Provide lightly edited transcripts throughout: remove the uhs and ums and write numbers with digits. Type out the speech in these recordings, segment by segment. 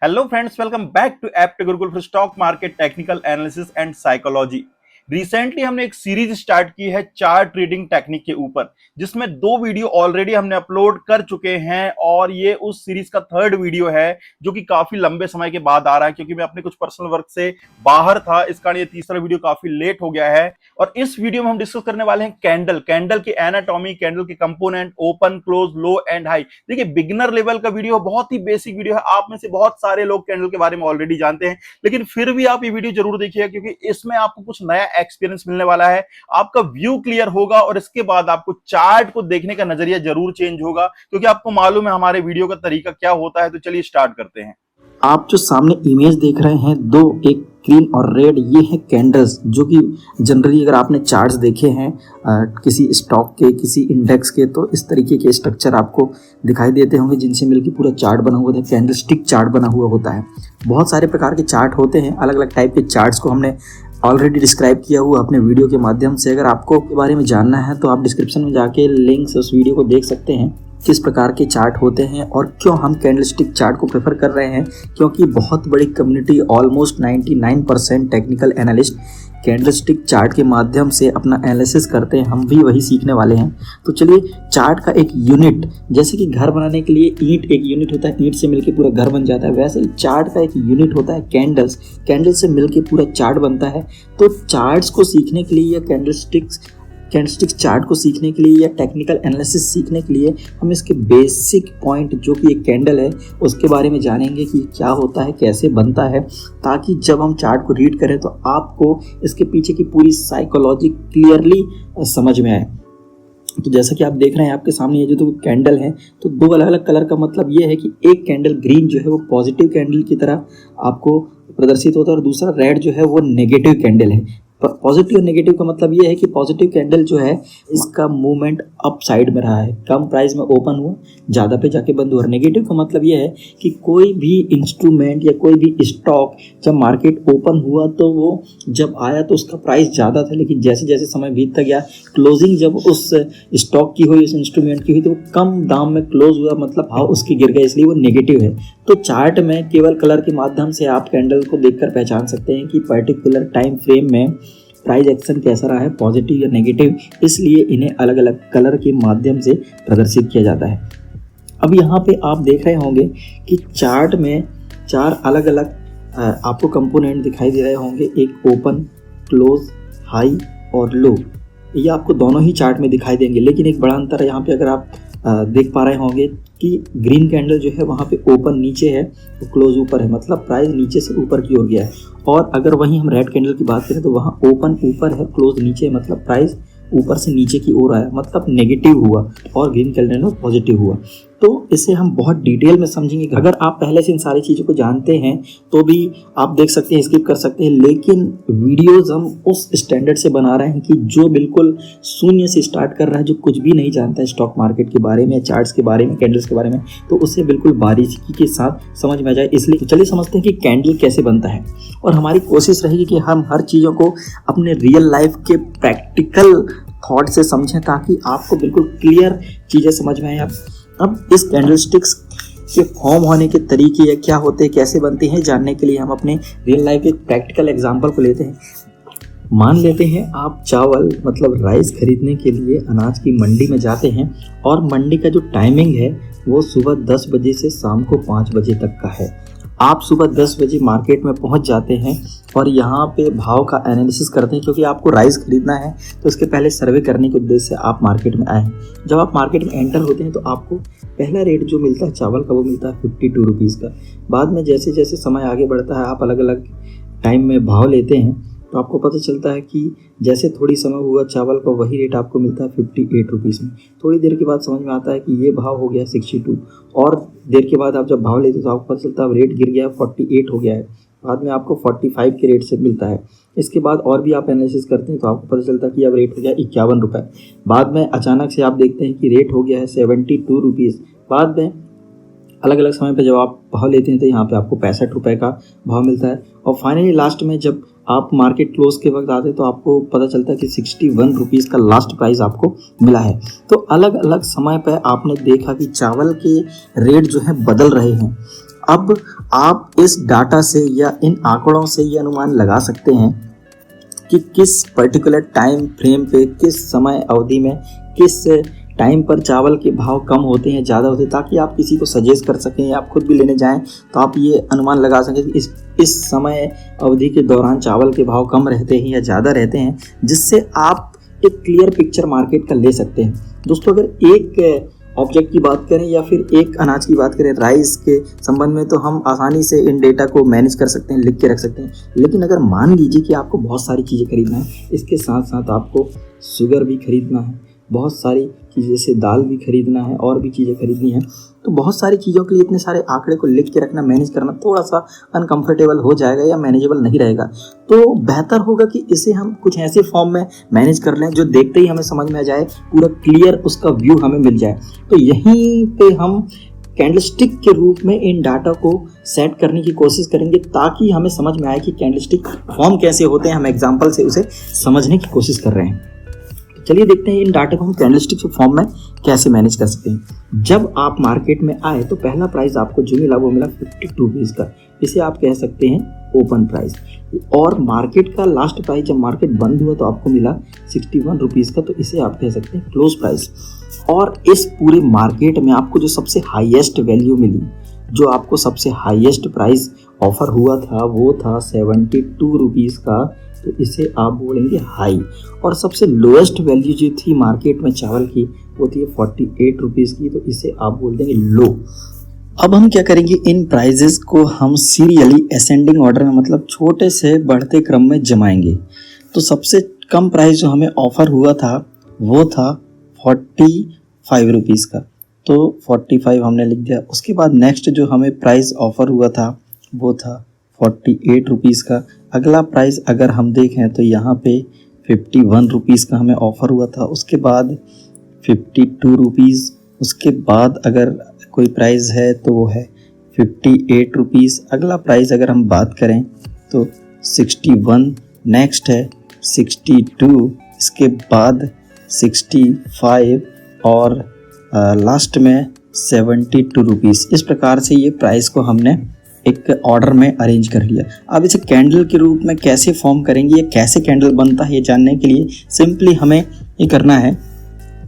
Hello friends, welcome back to app Gurukul for stock market technical analysis and psychology. Recently हमने एक series start की है chart trading technique के ऊपर, जिसमें 2 वीडियो ऑलरेडी हमने अपलोड कर चुके हैं और ये उस सीरीज का थर्ड वीडियो है जो कि काफी लंबे समय के बाद आ रहा है, क्योंकि मैं अपने कुछ पर्सनल वर्क से बाहर था। इस कारण ये तीसरा वीडियो काफी लेट हो गया है। और इस वीडियो में हम डिस्कस करने वाले हैं कैंडल की एनाटॉमी, कैंडल के component, open, close, low and high. देखिए, बिगिनर लेवल का वीडियो, बहुत ही बेसिक वीडियो है। आप में से बहुत सारे लोग कैंडल के बारे में ऑलरेडी जानते हैं, लेकिन फिर भी आप ये वीडियो जरूर देखिएगा, क्योंकि इसमें आपको कुछ नया एक्सपीरियंस मिलने वाला है। आपका व्यू क्लियर होगा और इसके बाद आपको चार्ट को देखने का नजरिया जरूर चेंज होगा, क्योंकि आपको मालूम है हमारे वीडियो का तरीका क्या होता है। तो चलिए स्टार्ट करते हैं। आप जो सामने इमेज देख रहे हैं, दो, एक ग्रीन और रेड, ये है कैंडल्स, जो कि जनरली अगर आपने चार्ट्स देखे हैं किसी स्टॉक के, किसी इंडेक्स के, तो इस तरीके के स्ट्रक्चर आपको दिखाई देते होंगे, जिनसे मिलकर पूरा चार्ट बना हुआ होता है। कैंडल स्टिक चार्ट बना हुआ होता है। बहुत सारे प्रकार के चार्ट होते हैं, अलग अलग टाइप के चार्ट्स को हमने ऑलरेडी डिस्क्राइब किया हुआ अपने वीडियो के माध्यम से। अगर आपको के बारे में जानना है तो आप डिस्क्रिप्शन में जाके लिंक से उस वीडियो को देख सकते हैं, किस प्रकार के चार्ट होते हैं और क्यों हम कैंडलस्टिक चार्ट को प्रेफर कर रहे हैं। क्योंकि बहुत बड़ी community, almost 99% technical analyst candlestick chart के माध्यम से अपना एनालिसिस करते हैं। हम भी वही सीखने वाले हैं। तो चलिए, चार्ट का एक यूनिट, जैसे कि घर बनाने के लिए ईंट एक यूनिट होता है, ईंट से मिलकर पूरा घर बन जाता है, वैसे ही चार्ट का एक यूनिट होता है कैंडल्स। कैंडल से मिलकर पूरा चार्ट बनता है। तो चार्ट्स को सीखने के लिए या कैंडलस्टिक चार्ट को सीखने के लिए या टेक्निकल एनालिसिस सीखने के लिए हम इसके बेसिक पॉइंट, जो कि एक कैंडल है, उसके बारे में जानेंगे कि क्या होता है, कैसे बनता है, ताकि जब हम चार्ट को रीड करें तो आपको इसके पीछे की पूरी साइकोलॉजी क्लियरली समझ में आए। तो जैसा कि आप देख रहे हैं आपके सामने ये जो दो कैंडल हैं, तो दो अलग अलग कलर का मतलब ये है कि एक कैंडल ग्रीन जो है वो पॉजिटिव कैंडल की तरह आपको प्रदर्शित होता है और दूसरा रेड जो है वो नेगेटिव कैंडल है। पॉजिटिव और नेगेटिव का मतलब ये है कि पॉजिटिव कैंडल जो है इसका मूवमेंट अप साइड में रहा है, कम प्राइस में ओपन हुआ, ज़्यादा पे जाके बंद हुआ। और नेगेटिव का मतलब ये है कि कोई भी इंस्ट्रूमेंट या कोई भी स्टॉक जब मार्केट ओपन हुआ तो वो जब आया तो उसका प्राइस ज़्यादा था, लेकिन जैसे जैसे समय बीतता गया, क्लोजिंग जब उस स्टॉक की हुई, उस इंस्ट्रूमेंट की हुई, तो वो कम दाम में क्लोज हुआ, मतलब भाव उसकी गिर गया, इसलिए वो नेगेटिव है। तो चार्ट में केवल कलर के माध्यम से आप कैंडल को देखकर पहचान सकते हैं कि पर्टिकुलर टाइम फ्रेम में प्राइस एक्शन कैसा रहा है, पॉजिटिव या नेगेटिव। इसलिए इन्हें अलग अलग कलर के माध्यम से प्रदर्शित किया जाता है। अब यहाँ पे आप देख रहे होंगे कि चार्ट में 4 अलग अलग आपको कंपोनेंट दिखाई दे रहे होंगे, एक ओपन, क्लोज, हाई और लो। ये आपको दोनों ही चार्ट में दिखाई देंगे, लेकिन एक बड़ा अंतर है यहाँ पे। अगर आप देख पा रहे होंगे कि ग्रीन कैंडल जो है वहाँ पे ओपन नीचे है तो क्लोज ऊपर है, मतलब प्राइस नीचे से ऊपर की ओर गया है। और अगर वहीं हम रेड कैंडल की बात करें तो वहाँ ओपन ऊपर है, क्लोज नीचे है, मतलब प्राइस ऊपर से नीचे की ओर आया, मतलब नेगेटिव हुआ, और ग्रीन कैंडल में पॉजिटिव हुआ। तो इसे हम बहुत डिटेल में समझेंगे। अगर आप पहले से इन सारी चीज़ों को जानते हैं तो भी आप देख सकते हैं, स्किप कर सकते हैं, लेकिन वीडियोस हम उस स्टैंडर्ड से बना रहे हैं कि जो बिल्कुल शून्य से स्टार्ट कर रहा है, जो कुछ भी नहीं जानता है स्टॉक मार्केट के बारे में, चार्ट्स के बारे में, कैंडल्स के बारे में, तो उसे बिल्कुल बारीकी के साथ समझ में आ जाए। इसलिए तो चलिए समझते हैं कि कैंडल कैसे बनता है। और हमारी कोशिश रहेगी कि हम हर चीज़ों को अपने रियल लाइफ के प्रैक्टिकल थॉट से समझें, ताकि आपको बिल्कुल क्लियर चीज़ें समझ में आए। अब इस कैंडलस्टिक्स के फॉर्म होने के तरीके या क्या होते हैं, कैसे बनते हैं, जानने के लिए हम अपने रियल लाइफ के प्रैक्टिकल एग्जांपल को लेते हैं। मान लेते हैं आप चावल, मतलब राइस खरीदने के लिए अनाज की मंडी में जाते हैं, और मंडी का जो टाइमिंग है वो सुबह 10 बजे से शाम को 5 बजे तक का है। आप सुबह 10 बजे मार्केट में पहुंच जाते हैं और यहाँ पे भाव का एनालिसिस करते हैं, क्योंकि आपको राइस खरीदना है तो इसके पहले सर्वे करने के उद्देश्य से आप मार्केट में आए हैं। जब आप मार्केट में एंटर होते हैं तो आपको पहला रेट जो मिलता है चावल का, वो मिलता है 52 रुपीज़ का। बाद में जैसे जैसे समय आगे बढ़ता है, आप अलग अलग टाइम में भाव लेते हैं, तो आपको पता चलता है कि जैसे थोड़ी समय हुआ चावल का, वही रेट आपको मिलता है 58 रुपीज़ में। थोड़ी देर के बाद समझ में आता है कि ये भाव हो गया 62, और देर के बाद आप जब भाव लेते हो तो आपको पता चलता है रेट गिर गया, 48 हो गया है। बाद में आपको 45 के रेट से मिलता है। इसके बाद और भी आप एनालिसिस करते हैं तो आपको पता चलता है कि अब रेट हो गया 51 रुपये। बाद में अचानक से आप देखते हैं कि रेट हो गया है 72 रुपीज़। बाद में अलग अलग समय पे जब आप भाव लेते हैं तो यहाँ पे आपको 65 रुपये का भाव मिलता है। और फाइनली लास्ट में जब आप मार्केट क्लोज के वक्त आते हैं तो आपको पता चलता है कि 61 रुपीज़ का लास्ट प्राइस आपको मिला है। तो अलग अलग समय पर आपने देखा कि चावल के रेट जो है बदल रहे हैं। अब आप इस डाटा से या इन आंकड़ों से ये अनुमान लगा सकते हैं कि किस पर्टिकुलर टाइम फ्रेम पे, किस समय अवधि में, किस टाइम पर चावल के भाव कम होते हैं, ज़्यादा होते हैं, ताकि आप किसी को सजेस्ट कर सकें या आप खुद भी लेने जाएं तो आप ये अनुमान लगा सकें कि इस समय अवधि के दौरान चावल के भाव कम रहते हैं या ज़्यादा रहते हैं, जिससे आप एक क्लियर पिक्चर मार्केट का ले सकते हैं। दोस्तों, अगर एक ऑब्जेक्ट की बात करें या फिर एक अनाज की बात करें, राइस के संबंध में, तो हम आसानी से इन डेटा को मैनेज कर सकते हैं, लिख के रख सकते हैं। लेकिन अगर मान लीजिए कि आपको बहुत सारी चीज़ें खरीदना है, इसके साथ साथ आपको शुगर भी खरीदना है, बहुत सारी चीज़ें, जैसे दाल भी खरीदना है और भी चीज़ें खरीदनी है, तो बहुत सारी चीज़ों के लिए इतने सारे आंकड़े को लिख के रखना, मैनेज करना थोड़ा सा अनकंफर्टेबल हो जाएगा या मैनेजेबल नहीं रहेगा। तो बेहतर होगा कि इसे हम कुछ ऐसे फॉर्म में मैनेज कर लें जो देखते ही हमें समझ में आ जाए, पूरा क्लियर उसका व्यू हमें मिल जाए। तो यहीं पे हम कैंडलस्टिक के रूप में इन डाटा को सेट करने की कोशिश करेंगे, ताकि हमें समझ में आए कि कैंडलस्टिक फॉर्म कैसे होते हैं। हम एग्जाम्पल से उसे समझने की कोशिश कर रहे हैं। चलिए देखते हैं इन डाटा को हम कैंडलस्टिक फॉर्म में कैसे मैनेज कर सकते हैं। जब आप मार्केट में आए तो पहला प्राइस आपको जो मिला वो मिला 52 रुपीज़ का, इसे आप कह सकते हैं ओपन प्राइस। और मार्केट का लास्ट प्राइस जब मार्केट बंद हुआ तो आपको मिला 61 रुपीज़ का, तो इसे आप कह सकते हैं क्लोज प्राइस। और इस पूरे मार्केट में आपको जो सबसे हाईएस्ट वैल्यू मिली, जो आपको सबसे हाईएस्ट प्राइस ऑफर हुआ था, वो था 72 रुपीज़ का, तो इसे आप बोलेंगे हाई। और सबसे लोएस्ट वैल्यू जो थी मार्केट में चावल की, वो थी 48 रुपीज़ की, तो इसे आप बोल देंगे लो। अब हम क्या करेंगे, इन प्राइजेस को हम सीरियली असेंडिंग ऑर्डर में, मतलब छोटे से बढ़ते क्रम में जमाएंगे। तो सबसे कम प्राइस जो हमें ऑफर हुआ था वो था 45 रुपीज़ का, तो 45 हमने लिख दिया। उसके बाद नेक्स्ट जो हमें प्राइस ऑफर हुआ था वो था 48 रुपीज़ का। अगला प्राइस अगर हम देखें तो यहाँ पे 51 रुपीज़ का हमें ऑफ़र हुआ था। उसके बाद 52 रुपीज़। उसके बाद अगर कोई प्राइस है तो वो है 58 रुपीज़। अगला प्राइस अगर हम बात करें तो 61, नेक्स्ट है 62, इसके बाद 65 और लास्ट में 72 रुपीज़। इस प्रकार से ये प्राइस को हमने एक ऑर्डर में अरेंज कर लिया। अब इसे कैंडल के रूप में कैसे फॉर्म करेंगे, ये कैसे कैंडल बनता है, ये जानने के लिए सिंपली हमें ये करना है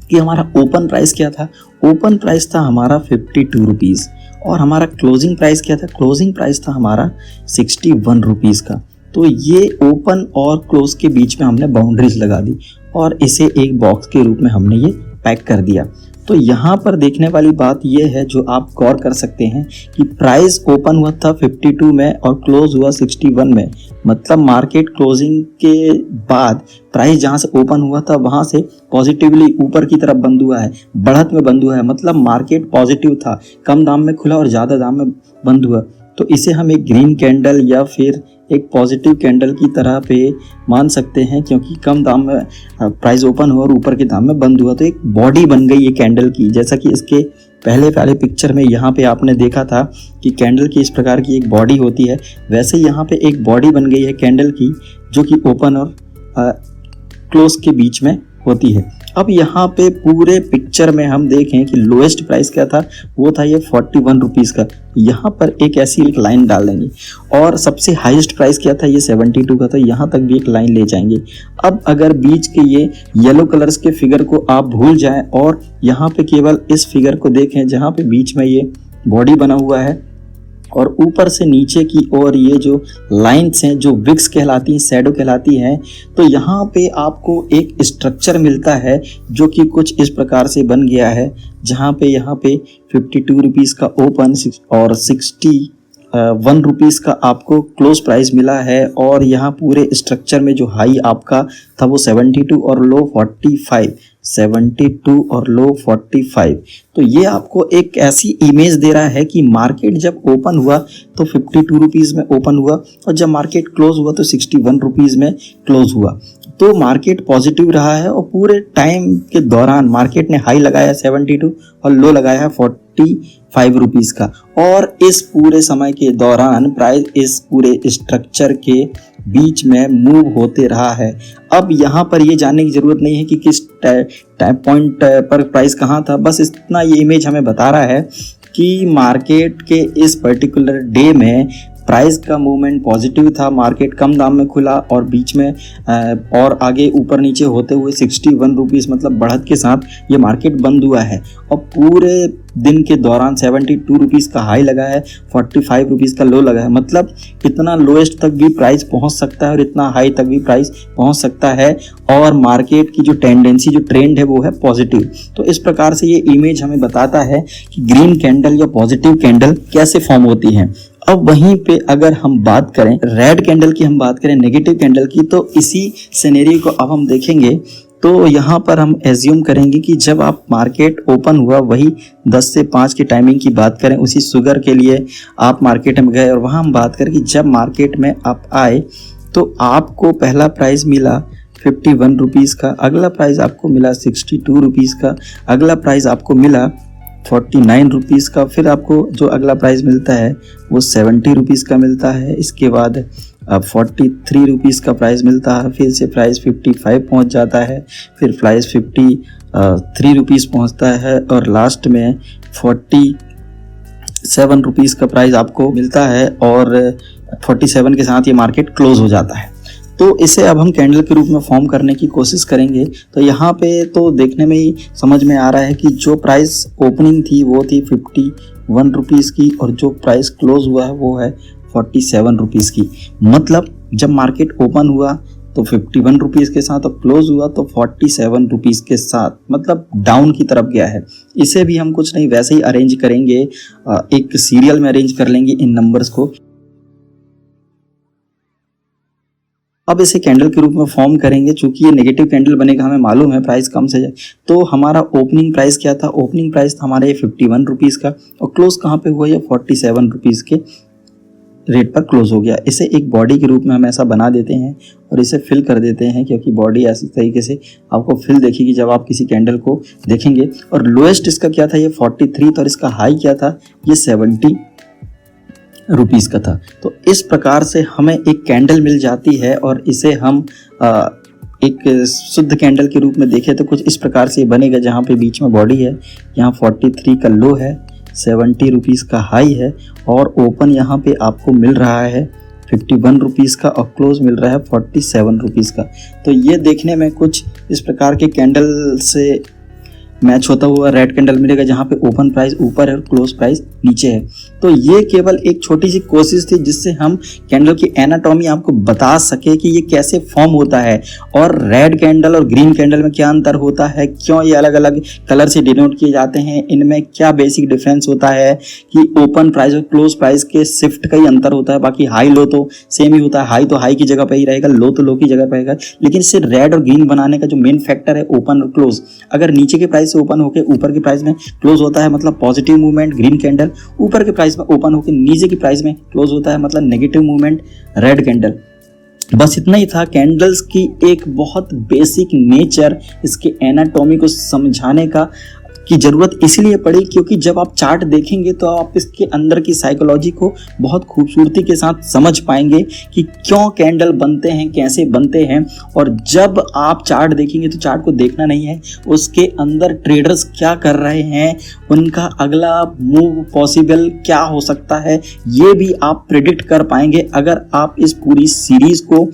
कि हमारा ओपन प्राइस क्या था। ओपन प्राइस था हमारा 52 रुपीज़ और हमारा क्लोजिंग प्राइस क्या था। क्लोजिंग प्राइस था हमारा 61 रुपीज़ का। तो ये ओपन और क्लोज के बीच में हमने बाउंड्रीज लगा दी और इसे एक बॉक्स के रूप में हमने ये पैक कर दिया। तो यहाँ पर देखने वाली बात यह है जो आप गौर कर सकते हैं कि प्राइस ओपन हुआ था 52 में और क्लोज हुआ 61 में। मतलब मार्केट क्लोजिंग के बाद प्राइस जहाँ से ओपन हुआ था वहाँ से पॉजिटिवली ऊपर की तरफ बंद हुआ है, बढ़त में बंद हुआ है। मतलब मार्केट पॉजिटिव था, कम दाम में खुला और ज़्यादा दाम में बंद हुआ। तो इसे हम एक ग्रीन कैंडल या फिर एक पॉजिटिव कैंडल की तरह पे मान सकते हैं, क्योंकि कम दाम में प्राइस ओपन हुआ और ऊपर के दाम में बंद हुआ। तो एक बॉडी बन गई ये कैंडल की, जैसा कि इसके पहले वाले पिक्चर में यहाँ पे आपने देखा था कि कैंडल की इस प्रकार की एक बॉडी होती है। वैसे यहाँ पे एक बॉडी बन गई है कैंडल की, जो कि ओपन और क्लोज के बीच में होती है। अब यहाँ पे पूरे पिक्चर में हम देखें कि लोएस्ट प्राइस क्या था, वो था ये 41 रुपीज़ का। यहाँ पर एक ऐसी एक लाइन डाल देंगे। और सबसे हाईएस्ट प्राइस क्या था, ये 72 का था। यहाँ तक भी एक लाइन ले जाएंगे। अब अगर बीच के ये येलो कलर्स के फिगर को आप भूल जाएं और यहाँ पे केवल इस फिगर को देखें जहाँ पे बीच में ये बॉडी बना हुआ है और ऊपर से नीचे की ओर ये जो लाइंस हैं जो विक्स कहलाती हैं, शैडो कहलाती हैं, तो यहाँ पे आपको एक स्ट्रक्चर मिलता है जो कि कुछ इस प्रकार से बन गया है, जहाँ पे यहाँ पे 52 रुपीज़ का ओपन और 61 रुपीज़ का आपको क्लोज प्राइस मिला है। और यहाँ पूरे स्ट्रक्चर में जो हाई आपका था वो 72 और लो 45, 72 और लो 45। तो ये आपको एक ऐसी इमेज दे रहा है कि मार्केट जब ओपन हुआ तो 52 रुपीज़ में ओपन हुआ और जब मार्केट क्लोज हुआ तो 61 रुपीज़ में क्लोज हुआ। तो मार्केट पॉजिटिव रहा है और पूरे टाइम के दौरान मार्केट ने हाई लगाया 72 और लो लगाया 45 रुपीज़ का। और इस पूरे समय के दौरान प्राइस इस पूरे स्ट्रक्चर के बीच में मूव होते रहा है। अब यहाँ पर ये जानने की ज़रूरत नहीं है कि किस टाइम पॉइंट पर प्राइस कहाँ था, बस इतना ये इमेज हमें बता रहा है कि मार्केट के इस पर्टिकुलर डे में प्राइस का मूवमेंट पॉजिटिव था, मार्केट कम दाम में खुला और बीच में और आगे ऊपर नीचे होते हुए 61 रुपीज़ मतलब बढ़त के साथ ये मार्केट बंद हुआ है। और पूरे दिन के दौरान 72 रुपीज़ का हाई लगा है, 45 रुपीज़ का लो लगा है, मतलब इतना लोएस्ट तक भी प्राइस पहुंच सकता है और इतना हाई तक भी प्राइस पहुंच सकता है। और मार्केट की जो टेंडेंसी जो ट्रेंड है वो है पॉजिटिव। तो इस प्रकार से ये इमेज हमें बताता है कि ग्रीन कैंडल या पॉजिटिव कैंडल कैसे फॉर्म होती है। अब वहीं पे अगर हम बात करें रेड कैंडल की, हम बात करें नेगेटिव कैंडल की, तो इसी सिनेरियो को अब हम देखेंगे। तो यहाँ पर हम एज्यूम करेंगे कि जब आप मार्केट ओपन हुआ, वही 10 से 5 की टाइमिंग की बात करें, उसी शुगर के लिए आप मार्केट में गए और वहाँ हम बात करें कि जब मार्केट में आप आए तो आपको पहला प्राइस मिला 51 रुपीज़ का, अगला प्राइस आपको मिला 62 रुपीज़ का, अगला प्राइस आपको मिला 49 रुपीज़ का, फिर आपको जो अगला प्राइस मिलता है वो 70 रुपीज़ का मिलता है। इसके बाद 43 रुपीज़ का प्राइस मिलता है, फिर से प्राइस 55 पहुंच जाता है, फिर प्राइस 53 रुपीज़ पहुंचता है और लास्ट में 47 रुपीज़ का प्राइस आपको मिलता है और 47 के साथ ये मार्केट क्लोज हो जाता है। तो इसे अब हम कैंडल के रूप में फॉर्म करने की कोशिश करेंगे। तो यहाँ पे तो देखने में ही समझ में आ रहा है कि जो प्राइस ओपनिंग थी वो थी 51 रुपीज़ की और जो प्राइस क्लोज हुआ है वो है 47 रुपीज़ की। मतलब जब मार्केट ओपन हुआ तो 51 रुपीज़ के साथ और क्लोज हुआ तो 47 रुपीज़ के साथ, मतलब डाउन की तरफ गया है। इसे भी हम कुछ नहीं वैसे ही अरेंज करेंगे, एक सीरियल में अरेंज कर लेंगे इन नंबर्स को। अब इसे कैंडल के रूप में फॉर्म करेंगे। चूंकि ये नेगेटिव कैंडल बनेगा, हमें मालूम है प्राइस कम से जाए, तो हमारा ओपनिंग प्राइस क्या था? ओपनिंग प्राइस था हमारा ये 51 रुपीज़ का और क्लोज कहाँ पे हुआ? ये 47 रुपीज़ के रेट पर क्लोज हो गया। इसे एक बॉडी के रूप में हम ऐसा बना देते हैं और इसे फिल कर देते हैं, क्योंकि बॉडी ऐसी तरीके से आपको फिल देखेगी जब आप किसी कैंडल को देखेंगे। और लोएस्ट इसका क्या था? ये 43 था और इसका हाई क्या था? ये 70 रुपीज़ का था। तो इस प्रकार से हमें एक कैंडल मिल जाती है और इसे हम एक शुद्ध कैंडल के रूप में देखें तो कुछ इस प्रकार से बनेगा, जहाँ पे बीच में बॉडी है, यहाँ 43 का लो है, 70 रुपीज़ का हाई है और ओपन यहाँ पे आपको मिल रहा है 51 रुपीज़ का और क्लोज मिल रहा है 47 रुपीज़ का। तो ये देखने में कुछ इस प्रकार के कैंडल से मैच होता हुआ रेड कैंडल मिलेगा, जहाँ पे ओपन प्राइस ऊपर है और क्लोज प्राइस नीचे है। तो ये केवल एक छोटी सी कोशिश थी जिससे हम कैंडल की एनाटॉमी आपको बता सके कि ये कैसे फॉर्म होता है और रेड कैंडल और ग्रीन कैंडल में क्या अंतर होता है, क्यों ये अलग अलग कलर से डिनोट किए जाते हैं, इनमें क्या बेसिक डिफरेंस होता है कि ओपन प्राइस और क्लोज प्राइस के शिफ्ट का ही अंतर होता है। बाकी हाई लो तो सेम ही होता है, हाई तो हाई की जगह पर ही रहेगा, लो तो लो की जगह पर रहेगा, लेकिन इसे रेड और ग्रीन बनाने का जो मेन फैक्टर है ओपन और क्लोज। अगर नीचे के प्राइस से ओपन होकर ऊपर के प्राइस में क्लोज होता है मतलब पॉजिटिव मूवमेंट ग्रीन कैंडल, ऊपर के प्राइस में ओपन होकर नीचे की प्राइस में क्लोज होता है मतलब नेगेटिव मूवमेंट रेड कैंडल। बस इतना ही था कैंडल्स की एक बहुत बेसिक नेचर, इसके एनाटॉमी को समझाने का की ज़रूरत इसलिए पड़ी क्योंकि जब आप चार्ट देखेंगे तो आप इसके अंदर की साइकोलॉजी को बहुत खूबसूरती के साथ समझ पाएंगे कि क्यों कैंडल बनते हैं, कैसे बनते हैं। और जब आप चार्ट देखेंगे तो चार्ट को देखना नहीं है, उसके अंदर ट्रेडर्स क्या कर रहे हैं, उनका अगला मूव पॉसिबल क्या हो सकता है, ये भी आप प्रिडिक्ट कर पाएंगे अगर आप इस पूरी सीरीज़ को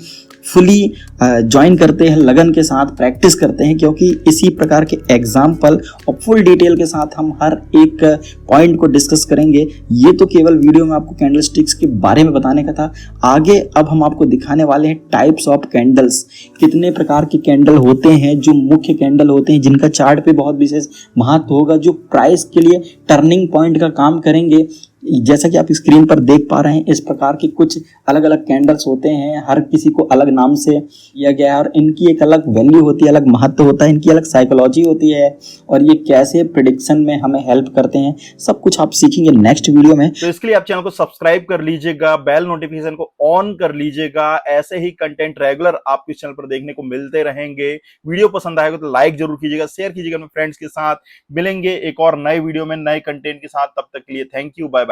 फुली ज्वाइन करते हैं, लगन के साथ प्रैक्टिस करते हैं। क्योंकि इसी प्रकार के एग्जाम्पल और फुल डिटेल के साथ हम हर एक पॉइंट को डिस्कस करेंगे। ये तो केवल वीडियो में आपको कैंडल स्टिक्स के बारे में बताने का था। आगे अब हम आपको दिखाने वाले हैं टाइप्स ऑफ कैंडल्स, कितने प्रकार के कैंडल होते हैं, जो मुख्य कैंडल होते हैं जिनका चार्ट पे बहुत विशेष महत्व होगा, जो प्राइस के लिए टर्निंग पॉइंट का काम करेंगे। जैसा कि आप स्क्रीन पर देख पा रहे हैं, इस प्रकार के कुछ अलग अलग कैंडल्स होते हैं, हर किसी को अलग नाम से दिया गया है और इनकी एक अलग वैल्यू होती है, अलग महत्व होता है, इनकी अलग साइकोलॉजी होती है और ये कैसे प्रिडिक्शन में हमें हेल्प करते हैं, सब कुछ आप सीखेंगे नेक्स्ट वीडियो में। तो इसके लिए आप चैनल को सब्सक्राइब कर लीजिएगा, बेल नोटिफिकेशन को ऑन कर लीजिएगा। ऐसे ही कंटेंट रेगुलर आपको इस चैनल पर देखने को मिलते रहेंगे। वीडियो पसंद आएगा तो लाइक जरूर कीजिएगा, शेयर कीजिएगा अपने फ्रेंड्स के साथ। मिलेंगे एक और नए वीडियो में नए कंटेंट के साथ, तब तक के लिए थैंक यू, बाय बाय।